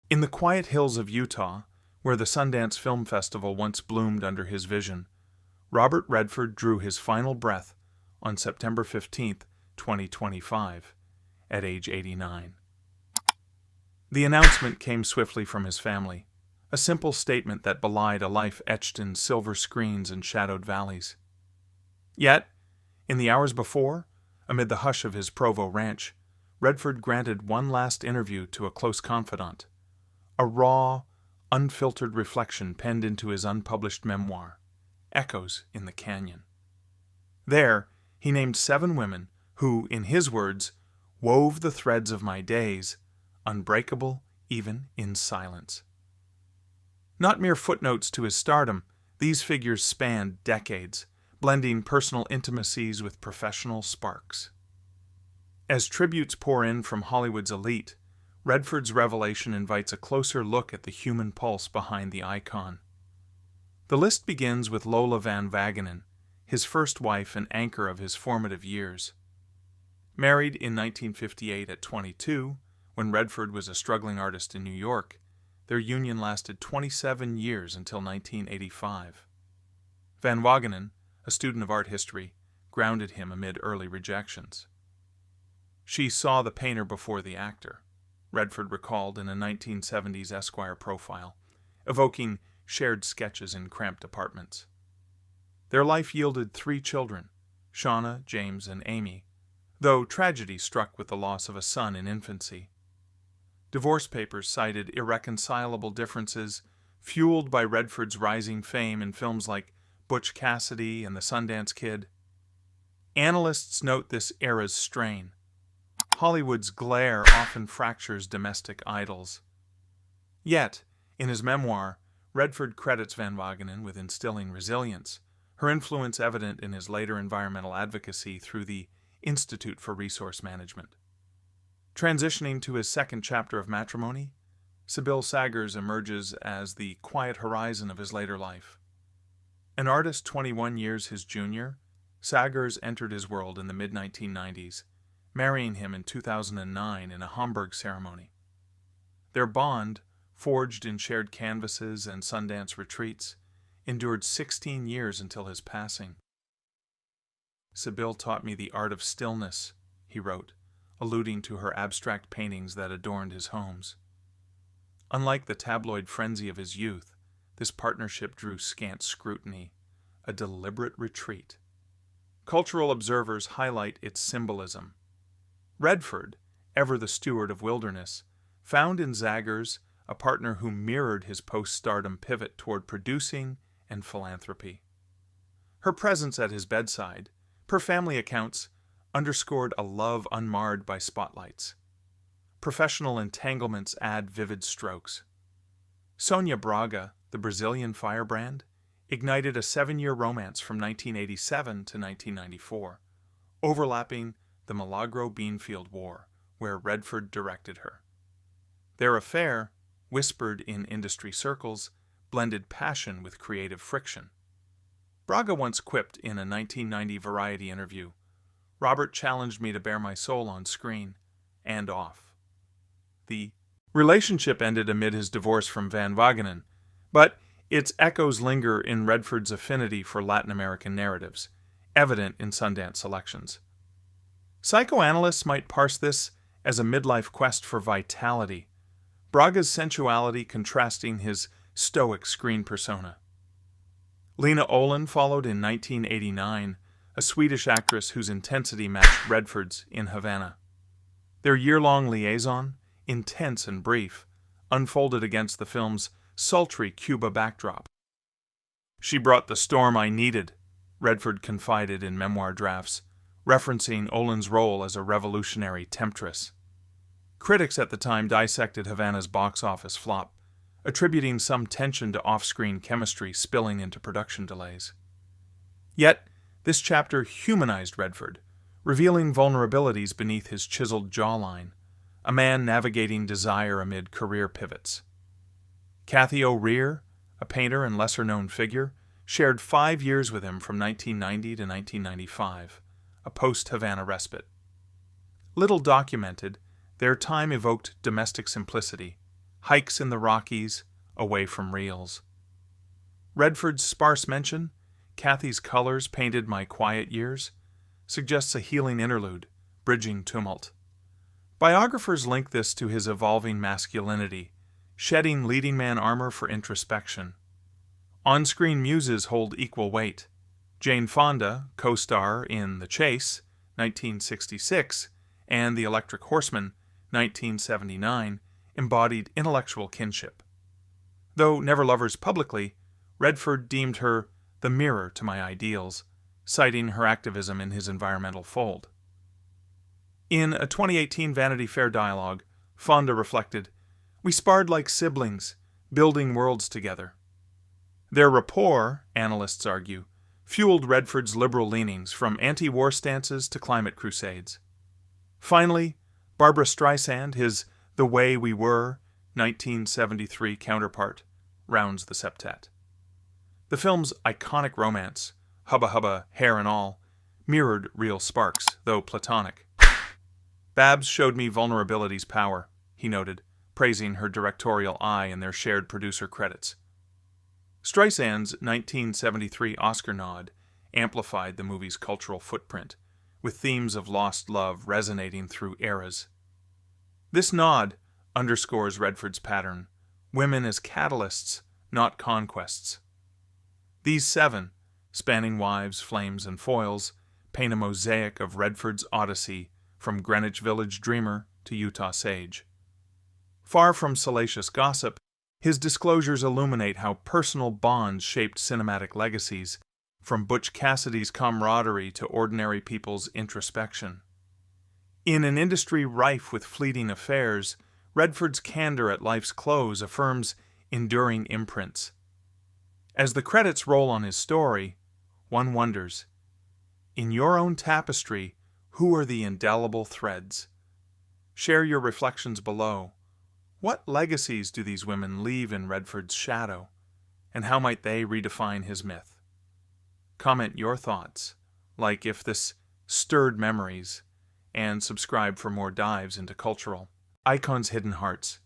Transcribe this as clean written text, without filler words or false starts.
In the quiet hills of Utah, where the Sundance Film Festival once bloomed under his vision, Robert Redford drew his final breath on September 15, 2025, at age 89. The announcement came swiftly from his family, a simple statement that belied a life etched in silver screens and shadowed valleys. Yet, in the hours before, amid the hush of his Provo ranch, Redford granted one last interview to a close confidant, a raw, unfiltered reflection penned into his unpublished memoir, Echoes in the Canyon. There, he named 7 women who, in his words, wove the threads of my days, unbreakable even in silence. Not mere footnotes to his stardom, these figures spanned decades, blending personal intimacies with professional sparks. As tributes pour in from Hollywood's elite, Redford's revelation invites a closer look at the human pulse behind the icon. The list begins with Lola Van Wagenen, his first wife and anchor of his formative years. Married in 1958 at 22, when Redford was a struggling artist in New York, their union lasted 27 years until 1985. Van Wagenen, a student of art history, grounded him amid early rejections. She saw the painter before the actor, Redford recalled in a 1970s Esquire profile, evoking shared sketches in cramped apartments. Their life yielded 3 children, Shauna, James, and Amy, though tragedy struck with the loss of a son in infancy. Divorce papers cited irreconcilable differences, fueled by Redford's rising fame in films like Butch Cassidy and The Sundance Kid. Analysts note this era's strain. Hollywood's glare often fractures domestic idols. Yet, in his memoir, Redford credits Van Wagenen with instilling resilience, her influence evident in his later environmental advocacy through the Institute for Resource Management. Transitioning to his second chapter of matrimony, Sybil Sagers emerges as the quiet horizon of his later life. An artist 21 years his junior, Sagers entered his world in the mid-1990s, marrying him in 2009 in a Hamburg ceremony. Their bond, forged in shared canvases and Sundance retreats, endured 16 years until his passing. Sybil taught me the art of stillness, he wrote, alluding to her abstract paintings that adorned his homes. Unlike the tabloid frenzy of his youth, this partnership drew scant scrutiny, a deliberate retreat. Cultural observers highlight its symbolism. Redford, ever the steward of wilderness, found in Sagers a partner who mirrored his post-stardom pivot toward producing and philanthropy. Her presence at his bedside, per family accounts, underscored a love unmarred by spotlights. Professional entanglements add vivid strokes. Sonia Braga, the Brazilian firebrand, ignited a 7-year romance from 1987 to 1994, overlapping the Milagro Beanfield War, where Redford directed her. Their affair, whispered in industry circles, blended passion with creative friction. Braga once quipped in a 1990 Variety interview, "Robert challenged me to bare my soul on screen and off." The relationship ended amid his divorce from Van Wagenen, but its echoes linger in Redford's affinity for Latin American narratives, evident in Sundance selections. Psychoanalysts might parse this as a midlife quest for vitality, Braga's sensuality contrasting his stoic screen persona. Lena Olin followed in 1989, a Swedish actress whose intensity matched Redford's in Havana. Their year-long liaison, intense and brief, unfolded against the film's sultry Cuba backdrop. "She brought the storm I needed," Redford confided in memoir drafts, referencing Olin's role as a revolutionary temptress. Critics at the time dissected Havana's box office flop, attributing some tension to off-screen chemistry spilling into production delays. Yet, this chapter humanized Redford, revealing vulnerabilities beneath his chiseled jawline, a man navigating desire amid career pivots. Kathy O'Rear, a painter and lesser-known figure, shared 5 years with him from 1990 to 1995, a post-Havana respite. Little documented, their time evoked domestic simplicity, hikes in the Rockies, away from reels. Redford's sparse mention, Kathy's colors painted my quiet years, suggests a healing interlude, bridging tumult. Biographers link this to his evolving masculinity, shedding leading man armor for introspection. On-screen muses hold equal weight. Jane Fonda, co-star in The Chase, 1966, and The Electric Horseman, 1979, embodied intellectual kinship. Though never lovers publicly, Redford deemed her the mirror to my ideals, citing her activism in his environmental fold. In a 2018 Vanity Fair dialogue, Fonda reflected, "We sparred like siblings, building worlds together." Their rapport, analysts argue, fueled Redford's liberal leanings from anti-war stances to climate crusades. Finally, Barbra Streisand, his The Way We Were, 1973 counterpart, rounds the septet. The film's iconic romance, Hubba Hubba, Hair and All, mirrored real sparks, though platonic. "Babs showed me vulnerability's power," he noted, praising her directorial eye in their shared producer credits. Streisand's 1973 Oscar nod amplified the movie's cultural footprint, with themes of lost love resonating through eras. This nod underscores Redford's pattern: women as catalysts, not conquests. These 7, spanning wives, flames, and foils, paint a mosaic of Redford's odyssey from Greenwich Village dreamer to Utah sage. Far from salacious gossip, his disclosures illuminate how personal bonds shaped cinematic legacies, from Butch Cassidy's camaraderie to ordinary people's introspection. In an industry rife with fleeting affairs, Redford's candor at life's close affirms enduring imprints. As the credits roll on his story, one wonders, in your own tapestry, who are the indelible threads? Share your reflections below. What legacies do these women leave in Redford's shadow, and how might they redefine his myth? Comment your thoughts, like if this stirred memories, and subscribe for more dives into cultural icons' hidden hearts.